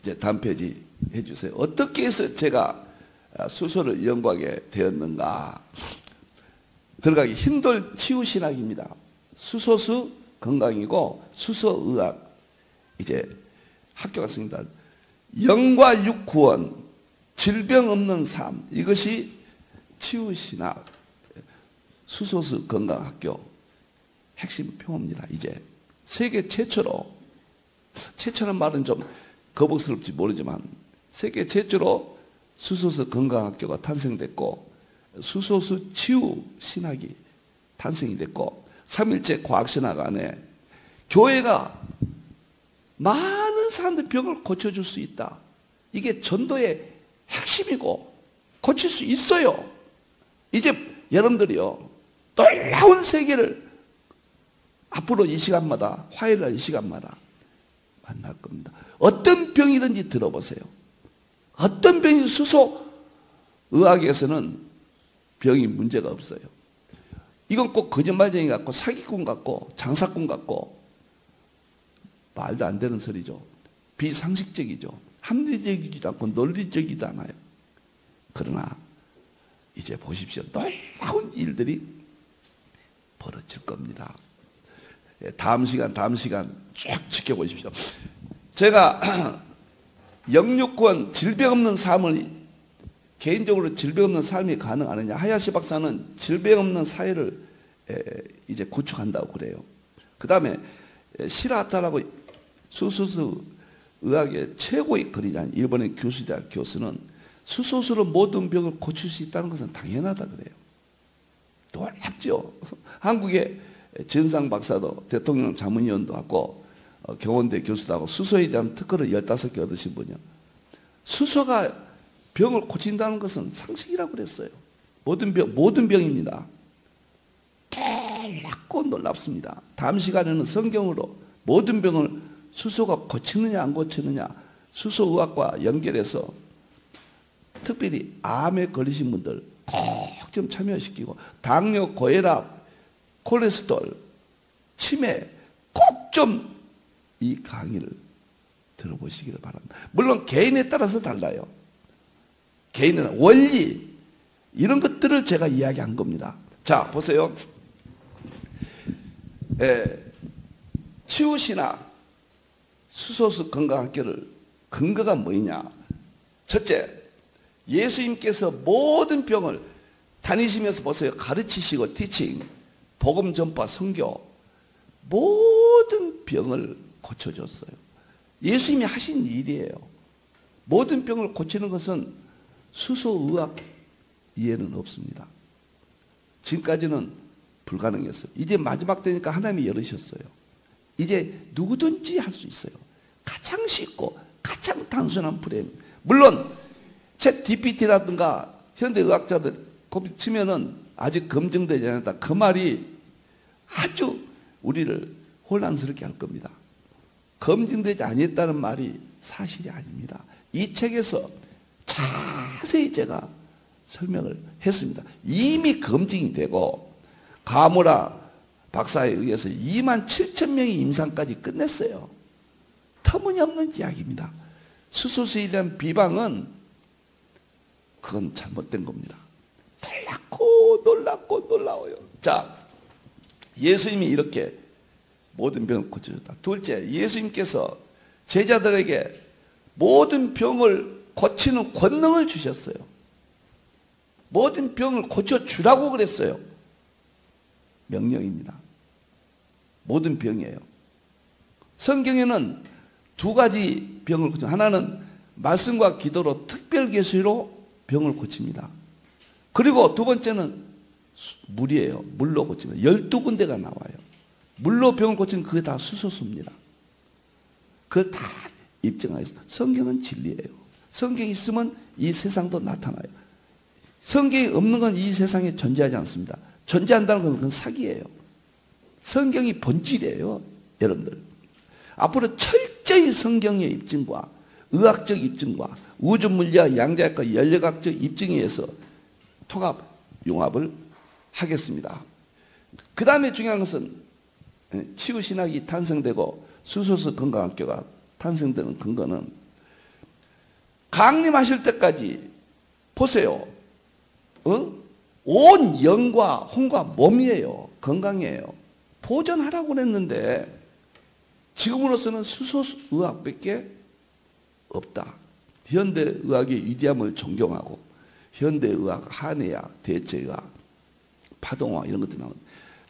이제 다음 페이지 해주세요. 어떻게 해서 제가 수소를 연구하게 되었는가. 들어가기 힘들 치유신학입니다. 수소수 건강이고 수소의학, 이제 학교 갔습니다. 영과 육 구원, 질병 없는 삶, 이것이 치유신학 수소수 건강학교 핵심 표어입니다. 이제 세계 최초라는 말은 좀 거북스럽지 모르지만, 세계 최초로 수소수 건강학교가 탄생됐고, 수소수 치유 신학이 탄생이 됐고, 3일째 과학신학 안에 교회가 많은 사람들 병을 고쳐줄 수 있다. 이게 전도의 핵심이고 고칠 수 있어요. 이제 여러분들이요, 놀라운 세계를 앞으로 이 시간마다, 화요일날 이 시간마다 만날 겁니다. 어떤 병이든지 들어보세요. 어떤 병이 수소 의학에서는 병이 문제가 없어요. 이건 꼭 거짓말쟁이 같고 사기꾼 같고 장사꾼 같고 말도 안 되는 소리죠. 비상식적이죠. 합리적이지도 않고 논리적이지도 않아요. 그러나 이제 보십시오. 놀라운 일들이 벌어질 겁니다. 다음 시간 쭉 지켜보십시오. 제가 영육권, 질병 없는 삶을, 개인적으로 질병 없는 삶이 가능하느냐. 하야시 박사는 질병 없는 사회를 이제 구축한다고 그래요. 그 다음에 시라타라고 수소수 의학의 최고의 권위자, 일본의 교수대학 교수는 수소수로 모든 병을 고칠 수 있다는 것은 당연하다 그래요. 놀랍죠. 한국의 전상 박사도 대통령 자문위원도 하고 경원대 교수도 하고 수소에 대한 특허를 15개 얻으신 분이요. 수소가 병을 고친다는 것은 상식이라고 그랬어요. 모든 병입니다. 놀랍고 놀랍습니다. 다음 시간에는 성경으로 모든 병을 수소가 고치느냐 안 고치느냐 수소의학과 연결해서 특별히 암에 걸리신 분들 꼭 좀 참여시키고 당뇨, 고혈압, 콜레스테롤, 치매 꼭 좀 이 강의를 들어보시기를 바랍니다. 물론 개인에 따라서 달라요. 개인의 원리 이런 것들을 제가 이야기한 겁니다. 자 보세요. 치유신학 수소수 건강학교를 근거가 뭐냐. 첫째, 예수님께서 모든 병을 다니시면서 보세요. 가르치시고 티칭, 복음 전파, 선교 모든 병을 고쳐줬어요. 예수님이 하신 일이에요. 모든 병을 고치는 것은 수소의학 이해는 없습니다. 지금까지는 불가능했어요. 이제 마지막 때니까 하나님이 열으셨어요. 이제 누구든지 할 수 있어요. 가장 쉽고 가장 단순한 프레임. 물론 챗 GPT라든가 현대의학자들 치면은 아직 검증되지 않았다. 그 말이 아주 우리를 혼란스럽게 할 겁니다. 검증되지 않았다는 말이 사실이 아닙니다. 이 책에서 자세히 제가 설명을 했습니다. 이미 검증이 되고 가무라 박사에 의해서 27,000명의 임상까지 끝냈어요. 터무니없는 이야기입니다. 수소수에 대한 비방은 그건 잘못된 겁니다. 놀랍고 놀라워요. 자, 예수님이 이렇게 모든 병을 고쳐줬다. 둘째, 예수님께서 제자들에게 모든 병을 고치는 권능을 주셨어요. 모든 병을 고쳐주라고 그랬어요. 명령입니다. 모든 병이에요. 성경에는 두 가지 병을 고쳐. 하나는 말씀과 기도로 특별계시로 병을 고칩니다. 그리고 두 번째는 물이에요. 물로 고칩니다. 12군데가 나와요. 물로 병을 고치는 그게 다 수소수입니다. 그걸 다 입증하였어요. 성경은 진리예요. 성경이 있으면 이 세상도 나타나요. 성경이 없는 건 이 세상에 존재하지 않습니다. 존재한다는 건 그건 사기예요. 성경이 본질이에요. 여러분들. 앞으로 철저히 성경의 입증과 의학적 입증과 우주물리학, 양자학과 연력학적 입증에 의해서 통합, 융합을 하겠습니다. 그 다음에 중요한 것은 치유신학이 탄생되고 수소수 건강학교가 탄생되는 근거는 강림하실 때까지 보세요. 온 영과 혼과 몸이에요. 건강이에요. 보존하라고 그랬는데 지금으로서는 수소의학밖에 없다. 현대의학의 위대함을 존경하고 현대의학, 한의학, 대체의학, 파동학 이런 것들 나오는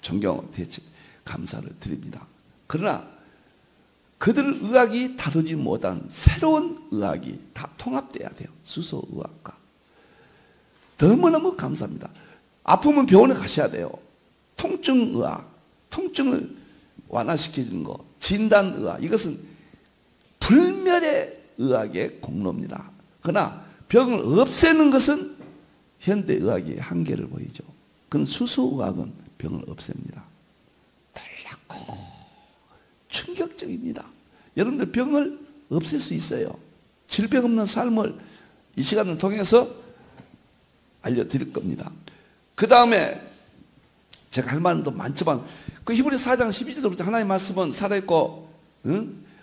존경, 대체, 감사를 드립니다. 그러나 그들 의학이 다루지 못한 새로운 의학이 다 통합돼야 돼요. 수소의학과. 너무너무 감사합니다. 아프면 병원에 가셔야 돼요. 통증의학, 통증을 완화시켜주는 거, 진단의학, 이것은 불멸의 의학의 공로입니다. 그러나 병을 없애는 것은 현대의학의 한계를 보이죠. 그건 수소의학은 병을 없앱니다. 놀랍고 충격적입니다. 여러분들 병을 없앨 수 있어요. 질병 없는 삶을 이 시간을 통해서 알려드릴 겁니다. 그 다음에 제가 할 말은 또 많지만 그 히브리 4장 12절부터 하나님의 말씀은 살아있고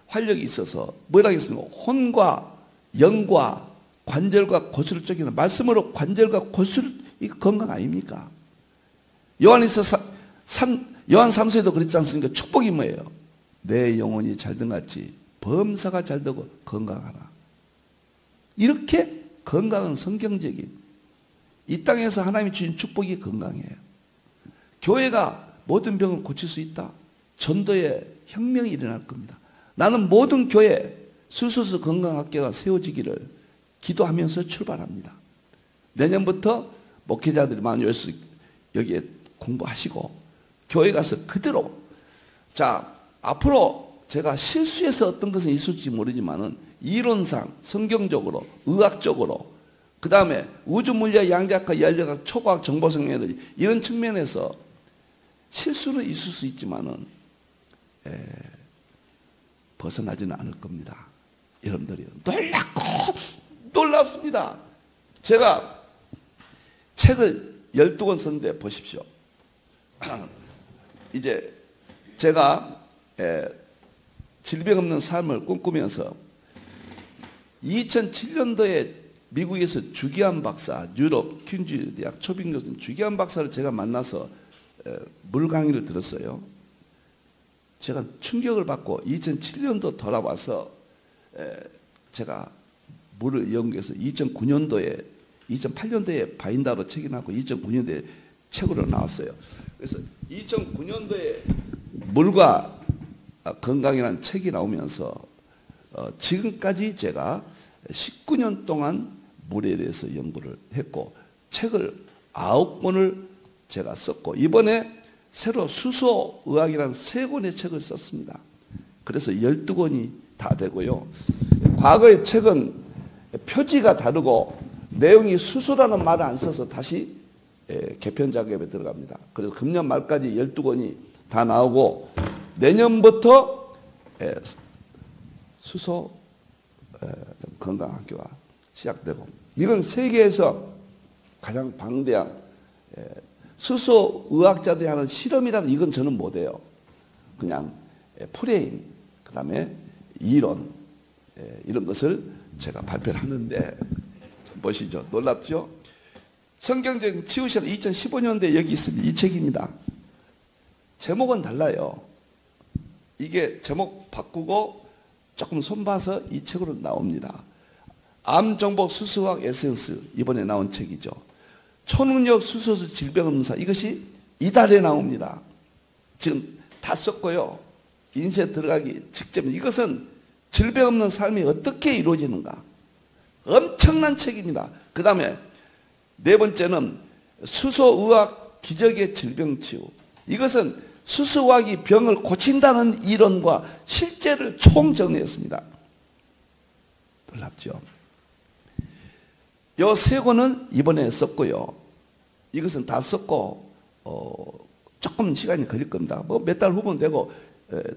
활력이 있어서 뭐라 하겠습니까? 혼과 영과 관절과 고수를 쪼개는 말씀으로 관절과 고수를 이거 건강 아닙니까? 요한 3서에도 그랬지 않습니까? 축복이 뭐예요? 내 영혼이 잘된 같이 범사가 잘되고 건강하라. 이렇게 건강은 성경적인 이 땅에서 하나님이 주신 축복이 건강이에요. 교회가 모든 병을 고칠 수 있다. 전도의 혁명이 일어날 겁니다. 나는 모든 교회 수소수 건강학교가 세워지기를 기도하면서 출발합니다. 내년부터 목회자들이 많이 와서 여기에 공부하시고 교회 가서 그대로 자 앞으로 제가 실수해서 어떤 것은 있을지 모르지만은 이론상 성경적으로 의학적으로 그 다음에 우주물리학, 양자학과, 연력학, 초과학, 정보성 에너지 이런 측면에서 실수는 있을 수 있지만은 벗어나지는 않을 겁니다. 여러분들이 놀랍습니다. 제가 책을 12권 썼는데 보십시오. 이제 제가 질병 없는 삶을 꿈꾸면서 2007년도에 미국에서 주기환 박사, 유럽 퀸즈 대학 초빙 교수 주기환 박사를 제가 만나서 물 강의를 들었어요. 제가 충격을 받고 2007년도 돌아와서 제가 물을 연구해서 2008년도에 바인다로 책이 나고 2009년도에 책으로 나왔어요. 그래서 2009년도에 물과 건강이라는 책이 나오면서 지금까지 제가 19년 동안 물에 대해서 연구를 했고 책을 9권을 제가 썼고 이번에 새로 수소의학이라는 3권의 책을 썼습니다. 그래서 12권이 다 되고요. 과거의 책은 표지가 다르고 내용이 수소라는 말을 안 써서 다시 개편 작업에 들어갑니다. 그래서 금년 말까지 12권이 다 나오고 내년부터 수소 건강학교가 시작되고 이건 세계에서 가장 방대한 수소의학자들이 하는 실험이라도 이건 저는 못해요. 그냥 프레임 그 다음에 이론 이런 것을 제가 발표를 하는데 보시죠. 놀랍죠? 성경적 치유실 2015년도에 여기 있습니다. 이 책입니다. 제목은 달라요. 이게 제목 바꾸고 조금 손봐서 이 책으로 나옵니다. 암정복 수소학 에센스 이번에 나온 책이죠. 초능력 수소수 질병 없는 사 이것이 이달에 나옵니다. 지금 다 썼고요. 인쇄 들어가기 직전 이것은 질병 없는 삶이 어떻게 이루어지는가 엄청난 책입니다. 그 다음에 네 번째는 수소의학 기적의 질병치유 이것은 수소의학이 병을 고친다는 이론과 실제를 총정리했습니다. 놀랍죠? 이 3권은 이번에 썼고요. 이것은 다 썼고 조금 시간이 걸릴 겁니다. 뭐 몇 달 후면 되고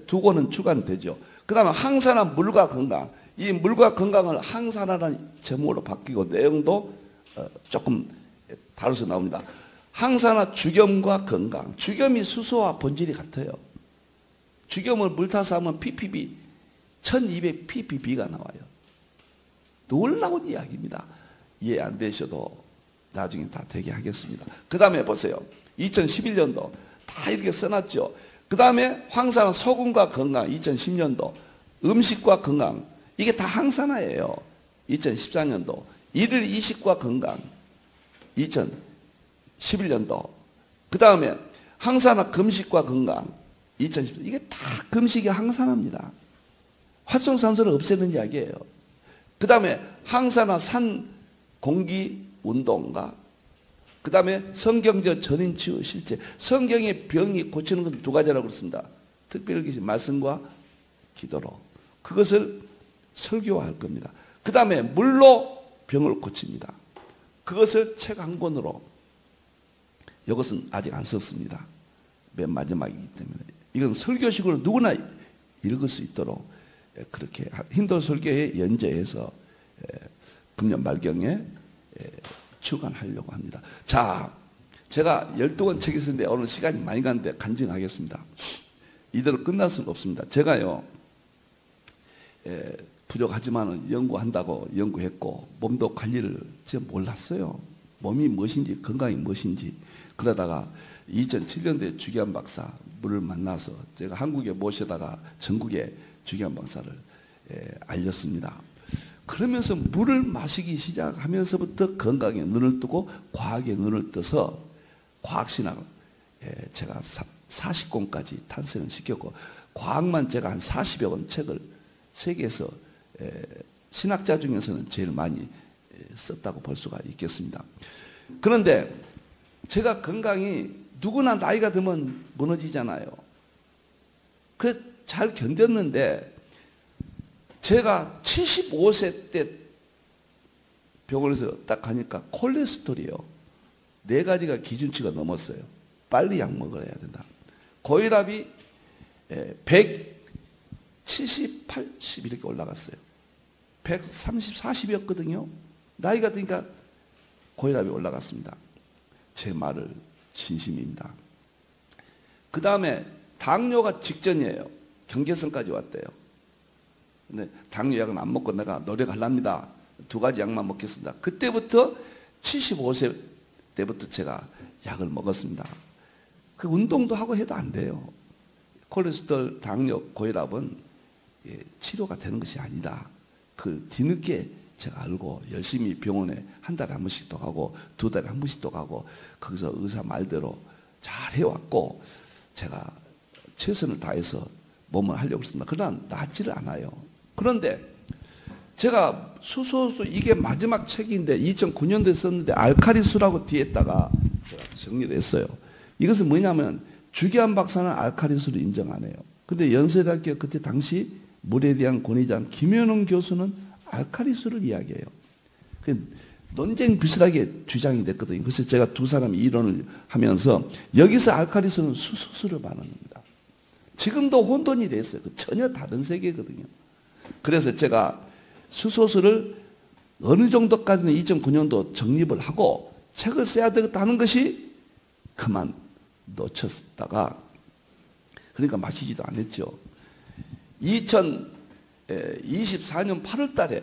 2권은 출간되죠. 그 다음에 항산화 물과 건강 이 물과 건강을 항산화라는 제목으로 바뀌고 내용도 조금 다루서 나옵니다. 항산화 주겸과 건강 주겸이 수소와 본질이 같아요. 주겸을 물 타서 하면 ppb 1200 ppb가 나와요. 놀라운 이야기입니다. 이해 안 되셔도 나중에 다 되게 하겠습니다. 그 다음에 보세요. 2011년도 다 이렇게 써놨죠. 그 다음에 항산화 소금과 건강 2010년도 음식과 건강 이게 다 항산화예요. 2014년도 일일 이식과 건강 2011년도 그 다음에 항산화 금식과 건강 2010년도 이게 다 금식이 항산화입니다. 활성산소를 없애는 이야기예요. 그 다음에 항산화 산 공기 운동가 그 다음에 성경적 전인치유 실제 성경의 병이 고치는 건 2가지라고 그랬습니다. 특별히 말씀과 기도로 그것을 설교할 겁니다. 그 다음에 물로 병을 고칩니다. 그것을 책 한 권으로 이것은 아직 안 썼습니다. 맨 마지막이기 때문에 이건 설교식으로 누구나 읽을 수 있도록 그렇게 힌두 설교에 연재해서 금년 말경에 출간하려고 합니다. 자, 제가 12권 책이 있었는데 오늘 시간이 많이 갔는데 간증하겠습니다. 이대로 끝날 수는 없습니다. 제가요 부족하지만 연구한다고 연구했고 몸도 관리를 제가 몰랐어요. 몸이 무엇인지 건강이 무엇인지 그러다가 2007년도에 주기환 박사 물을 만나서 제가 한국에 모셔다가 전국에 주기환 박사를 알렸습니다. 그러면서 물을 마시기 시작하면서부터 건강에 눈을 뜨고 과학에 눈을 떠서 과학신학 제가 40권까지 탄생을 시켰고 과학만 제가 한 40여 권 책을 세계에서 신학자 중에서는 제일 많이 썼다고 볼 수가 있겠습니다. 그런데 제가 건강이 누구나 나이가 들면 무너지잖아요. 그래 잘 견뎠는데 제가 75세 때 병원에서 딱 가니까 콜레스테롤이요. 4가지가 기준치가 넘었어요. 빨리 약 먹어야 된다. 고혈압이 170, 80 이렇게 올라갔어요. 130, 40이었거든요. 나이가 드니까 고혈압이 올라갔습니다. 제 말을 진심입니다. 그 다음에 당뇨가 직전이에요. 경계선까지 왔대요. 근데 당뇨 약은 안 먹고 내가 노력하랍니다. 2가지 약만 먹겠습니다. 그때부터 75세 때부터 제가 약을 먹었습니다. 그 운동도 하고 해도 안 돼요. 콜레스테롤, 당뇨, 고혈압은 치료가 되는 것이 아니다. 그 뒤늦게 제가 알고 열심히 병원에 한 달에 한 번씩도 가고 2달에 한 번씩도 가고 거기서 의사 말대로 잘 해왔고 제가 최선을 다해서 몸을 하려고 했습니다. 그러나 낫지를 않아요. 그런데 제가 수소수 이게 마지막 책인데 2009년도에 썼는데 알칼리수라고 뒤에다가 제가 정리를 했어요. 이것은 뭐냐면 주기환 박사는 알칼리수를 인정 안 해요. 근데 연세대학교 그때 당시 물에 대한 권위자인 김현웅 교수는 알칼리수를 이야기해요. 논쟁 비슷하게 주장이 됐거든요. 그래서 제가 두 사람이 이론을 하면서 여기서 알칼리수는 수소수를 말합니다. 지금도 혼돈이 됐어요. 전혀 다른 세계거든요. 그래서 제가 수소수를 어느 정도까지는 2009년도 정립을 하고 책을 써야 되겠다는 것이 그만 놓쳤다가 그러니까 마시지도 않았죠. 2024년 8월 달에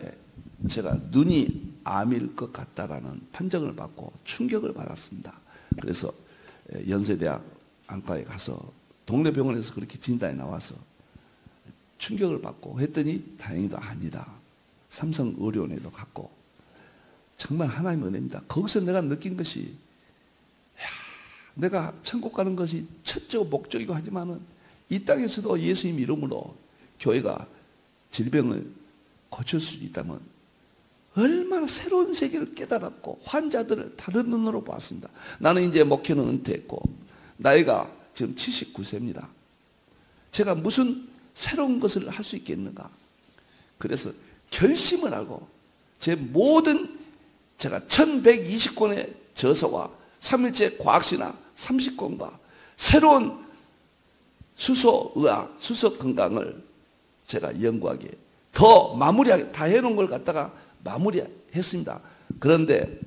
제가 눈이 암일 것 같다라는 판정을 받고 충격을 받았습니다. 그래서 연세대학 안과에 가서 동네 병원에서 그렇게 진단이 나와서 충격을 받고 했더니 다행히도 아니다. 삼성의료원에도 갔고 정말 하나님의 은혜입니다. 거기서 내가 느낀 것이 내가 천국 가는 것이 첫째고 목적이고 하지만은 이 땅에서도 예수님 이름으로 교회가 질병을 고칠 수 있다면 얼마나 새로운 세계를 깨달았고 환자들을 다른 눈으로 봤습니다. 나는 이제 목회는 은퇴했고 나이가 지금 79세입니다. 제가 무슨 새로운 것을 할 수 있겠는가? 그래서 결심을 하고 제 모든 제가 1120권의 저서와 3일째 과학시나 30권과 새로운 수소의학, 수소건강을 제가 연구하기에 더 마무리하게 다 해놓은 걸 갖다가 마무리했습니다. 그런데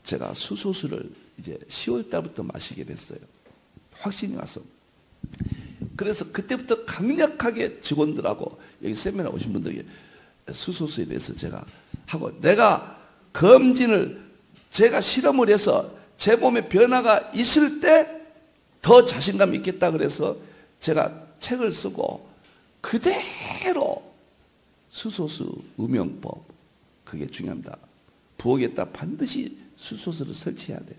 제가 수소수를 이제 10월 달부터 마시게 됐어요. 확신이 와서. 그래서 그때부터 강력하게 직원들하고 여기 세미나 오신 분들에게 수소수에 대해서 제가 하고 내가 검진을 제가 실험을 해서 제 몸에 변화가 있을 때 더 자신감 있겠다 그래서 제가 책을 쓰고 그대로 수소수 음용법 그게 중요합니다. 부엌에다 반드시 수소수를 설치해야 돼요.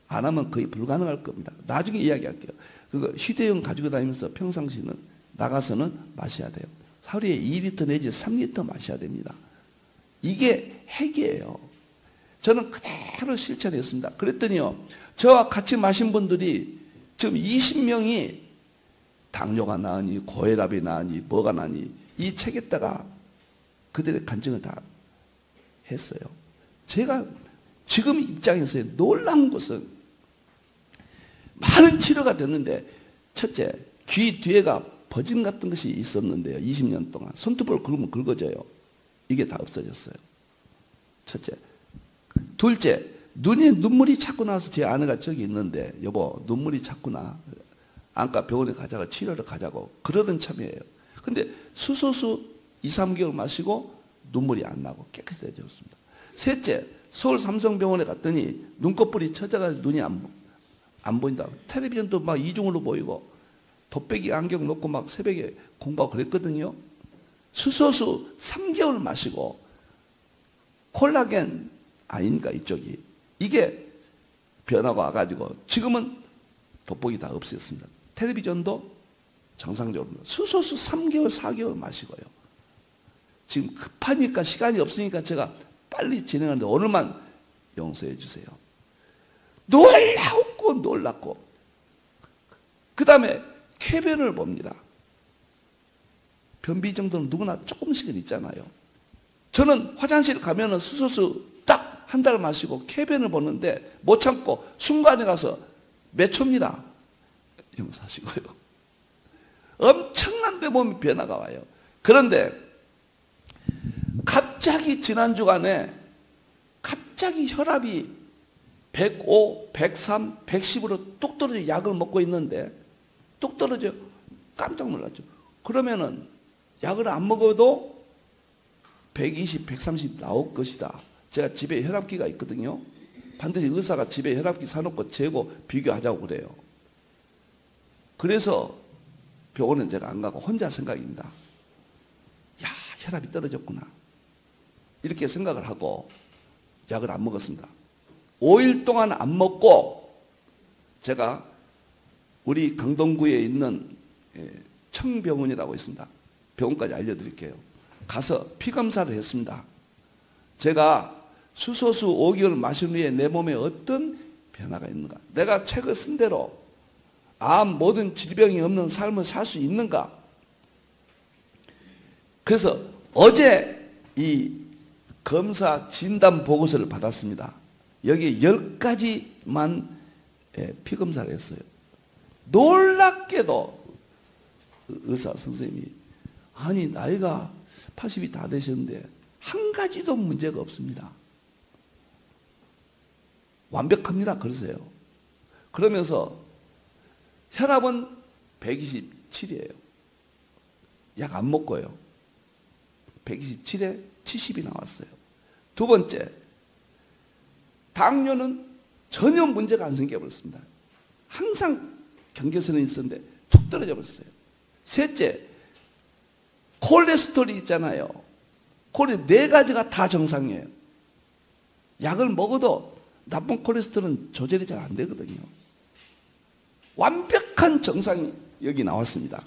안 하면 거의 불가능할 겁니다. 나중에 이야기할게요. 그거 휴대용 가지고 다니면서 평상시는 나가서는 마셔야 돼요. 하루에 2리터 내지 3리터 마셔야 됩니다. 이게 핵이에요. 저는 그대로 실천했습니다. 그랬더니요. 저와 같이 마신 분들이 지금 20명이 당뇨가 나으니 고혈압이 나으니 뭐가 나니 이 책에다가 그들의 간증을 다 했어요. 제가 지금 입장에서 놀라운 것은 많은 치료가 됐는데 첫째 귀 뒤에가 버짐 같은 것이 있었는데요. 20년 동안 손톱을 긁으면 긁어져요. 이게 다 없어졌어요. 첫째. 둘째, 눈에 눈물이 자꾸 나와서 제 아내가 저기 있는데 여보 눈물이 자꾸 나. 안과 병원에 가자고 치료를 가자고 그러던 참이에요. 근데 수소수 2, 3개월 마시고 눈물이 안 나고 깨끗해졌습니다. 셋째, 서울 삼성병원에 갔더니 눈꺼풀이 처져가지고 눈이 안 보인다. 텔레비전도 막 이중으로 보이고 돗배기 안경 놓고 막 새벽에 공부하고 그랬거든요. 수소수 3개월 마시고 콜라겐 아닌가 이쪽이 이게 변화가 와가지고 지금은 돋보기 다 없어졌습니다. 텔레비전도 정상적으로 수소수 3개월 4개월 마시고요. 지금 급하니까 시간이 없으니까 제가 빨리 진행하는데 오늘만 용서해 주세요. 놀랍고 그 다음에 쾌변을 봅니다. 변비 정도는 누구나 조금씩은 있잖아요. 저는 화장실 가면은 수소수 딱 한 달 마시고 쾌변을 보는데 못 참고 순간에 가서 몇 초입니다. 용서하시고요. 엄청난 내 몸에 변화가 와요. 그런데 갑자기 지난 주간에 갑자기 혈압이 105, 103, 110으로 뚝 떨어져 약을 먹고 있는데 뚝 떨어져 깜짝 놀랐죠. 그러면은 약을 안 먹어도 120, 130 나올 것이다. 제가 집에 혈압기가 있거든요. 반드시 의사가 집에 혈압기 사놓고 재고 비교하자고 그래요. 그래서 병원은 제가 안 가고 혼자 생각입니다. 야, 혈압이 떨어졌구나. 이렇게 생각을 하고 약을 안 먹었습니다. 5일 동안 안 먹고 제가 우리 강동구에 있는 청병원이라고 있습니다. 병원까지 알려드릴게요. 가서 피검사를 했습니다. 제가 수소수 5개월 마신 후에 내 몸에 어떤 변화가 있는가? 내가 책을 쓴 대로 암 모든 질병이 없는 삶을 살 수 있는가? 그래서 어제 이 검사 진단 보고서를 받았습니다. 여기에 10가지만 피검사를 했어요. 놀랍게도 의사 선생님이 아니 나이가 80이 다 되셨는데 한 가지도 문제가 없습니다. 완벽합니다. 그러세요. 그러면서 혈압은 127이에요. 약 안 먹고요. 127에 70이 나왔어요. 두 번째, 당뇨는 전혀 문제가 안 생겨버렸습니다. 항상 경계선에 있었는데 툭 떨어져 버렸어요. 셋째, 콜레스테롤이 있잖아요. 콜레스테롤 4가지가 다 정상이에요. 약을 먹어도 나쁜 콜레스테롤은 조절이 잘 안 되거든요. 완벽한 정상이 여기 나왔습니다.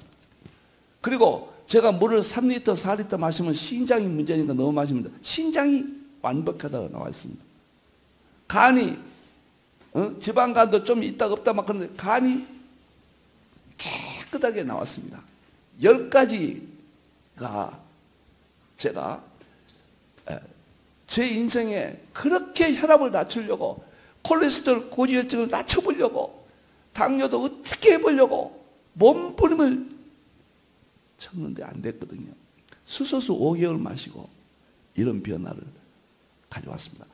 그리고 제가 물을 3리터, 4리터 마시면 신장이 문제니까 너무 마십니다. 신장이 완벽하다고 나와 있습니다. 간이 지방간도 좀 있다 없다 막 그런데 간이 깨끗하게 나왔습니다. 10가지가 제가 제 인생에 그렇게 혈압을 낮추려고 콜레스테롤 고지혈증을 낮춰보려고 당뇨도 어떻게 해보려고 몸부림을 쳤는데 안 됐거든요. 수소수 5개월 마시고 이런 변화를 가져왔습니다.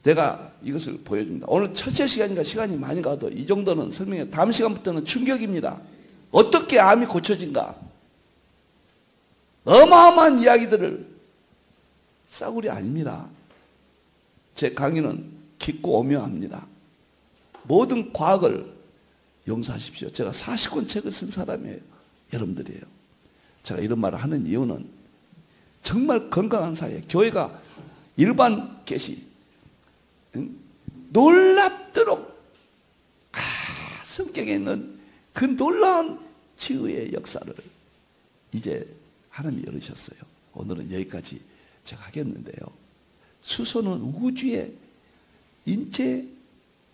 제가 이것을 보여줍니다. 오늘 첫째 시간이니까 시간이 많이 가도 이 정도는 설명해. 다음 시간부터는 충격입니다. 어떻게 암이 고쳐진가? 어마어마한 이야기들을 싸구려 아닙니다. 제 강의는 깊고 오묘합니다. 모든 과학을 용서하십시오. 제가 40권 책을 쓴 사람이에요. 여러분들이에요. 제가 이런 말을 하는 이유는 정말 건강한 사회, 교회가 일반 계시 놀랍도록 성경에 있는 그 놀라운 치유의 역사를 이제 하나님이 열으셨어요. 오늘은 여기까지 제가 하겠는데요. 수소는 우주의 인체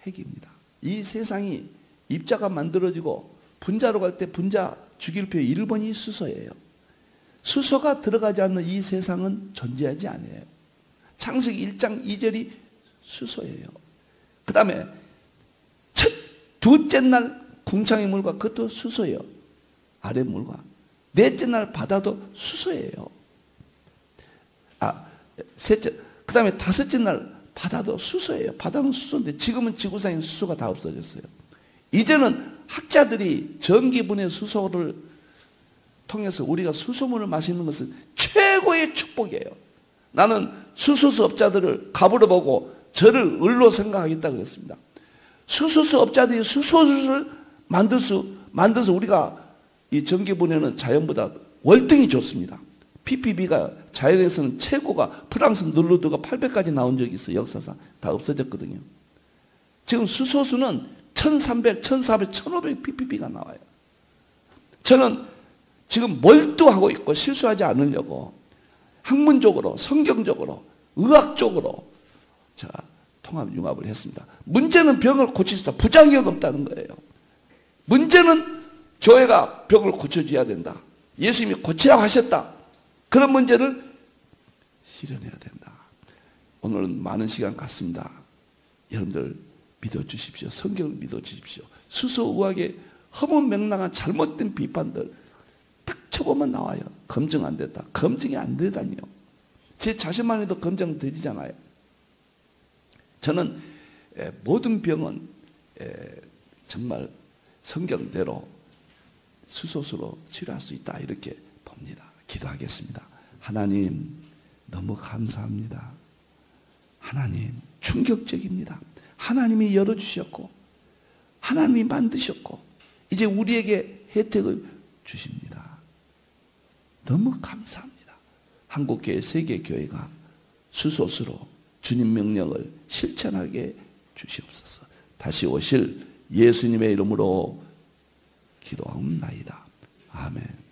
핵입니다. 이 세상이 입자가 만들어지고 분자로 갈 때 분자 주기율표 1번이 수소예요. 수소가 들어가지 않는 이 세상은 존재하지 않아요. 창세기 1장 2절이 수소예요. 그 다음에 둘째 날 궁창의 물과 그것도 수소예요. 아래 물과 넷째 날 바다도 수소예요. 셋째, 그 다음에 다섯째 날 바다도 수소예요. 바다는 수소인데 지금은 지구상에 수소가 다 없어졌어요. 이제는 학자들이 전기분해 수소를 통해서 우리가 수소물을 마시는 것은 최고의 축복이에요. 나는 수소수 업자들을 갑으로 보고 저를 을로 생각하겠다 그랬습니다. 수소수 업자들이 수소수를 만들어서 우리가 이 전기분해는 자연보다 월등히 좋습니다. PPB가 자연에서는 최고가 프랑스 눌루드가 800까지 나온 적이 있어요. 역사상 다 없어졌거든요. 지금 수소수는 1300, 1400, 1500 PPB가 나와요. 저는 지금 몰두하고 있고 실수하지 않으려고 학문적으로, 성경적으로, 의학적으로 제가 통합융합을 했습니다. 문제는 병을 고칠 수 있다. 부작용이 없다는 거예요. 문제는 교회가 병을 고쳐줘야 된다. 예수님이 고치라고 하셨다. 그런 문제를 실현해야 된다. 오늘은 많은 시간 갖습니다. 여러분들 믿어주십시오. 성경을 믿어주십시오. 수소의학의 허무맹랑한 잘못된 비판들 딱 쳐보면 나와요. 검증 안 됐다. 검증이 안 되다니요. 제 자신만 해도 검증되잖아요. 저는 모든 병은 정말 성경대로 수소수로 치료할 수 있다 이렇게 봅니다. 기도하겠습니다. 하나님 너무 감사합니다. 하나님 충격적입니다. 하나님이 열어주셨고 하나님이 만드셨고 이제 우리에게 혜택을 주십니다. 너무 감사합니다. 한국교회 세계교회가 수소수로 주님 명령을 실천하게 주시옵소서. 다시 오실 예수님의 이름으로 기도하옵나이다. 아멘.